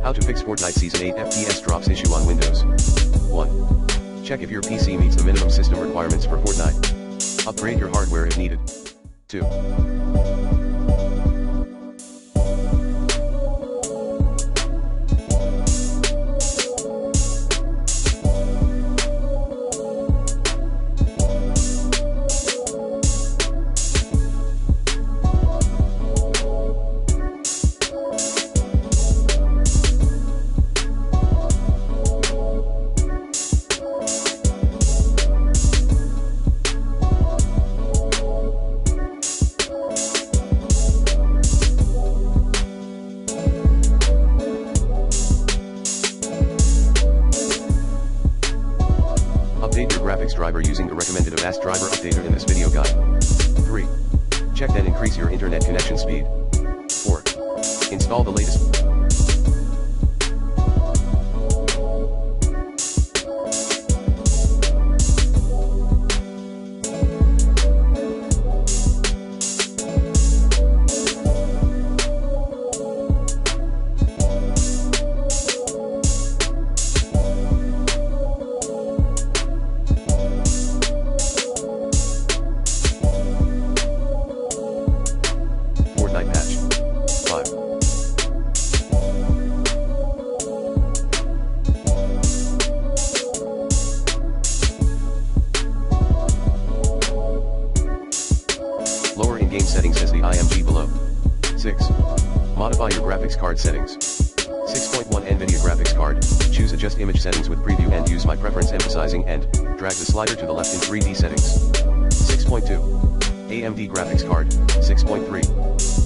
How to fix Fortnite Season 8 FPS drops issue on Windows. 1. Check if your PC meets the minimum system requirements for Fortnite. Upgrade your hardware if needed. 2. Update your graphics driver using the recommended Avast driver updater in this video guide. 3. Check and increase your internet connection speed. 4. Install the latest Fortnite patch. 5. Lower in-game settings as the IMG below. 6. Modify your graphics card settings. 6.1 NVIDIA graphics card, choose adjust image settings with preview and use my preference emphasizing and, drag the slider to the left in 3D settings. 6.2. AMD graphics card, 6.3.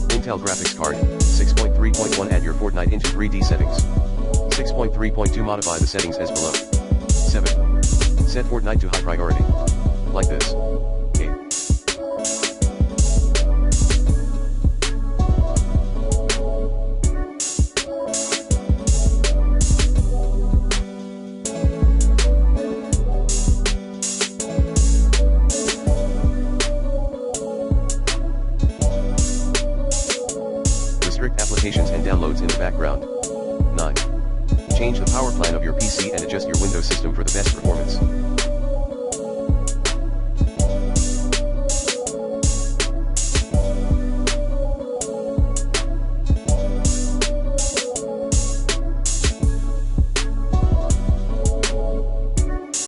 Intel graphics card, 6.3.1 add your Fortnite into 3D settings. 6.3.2 modify the settings as below. 7. Set Fortnite to high priority. Like this. 8. Restrict applications and downloads in the background. 9. Change the power plan of your PC and adjust your Windows system for the best performance.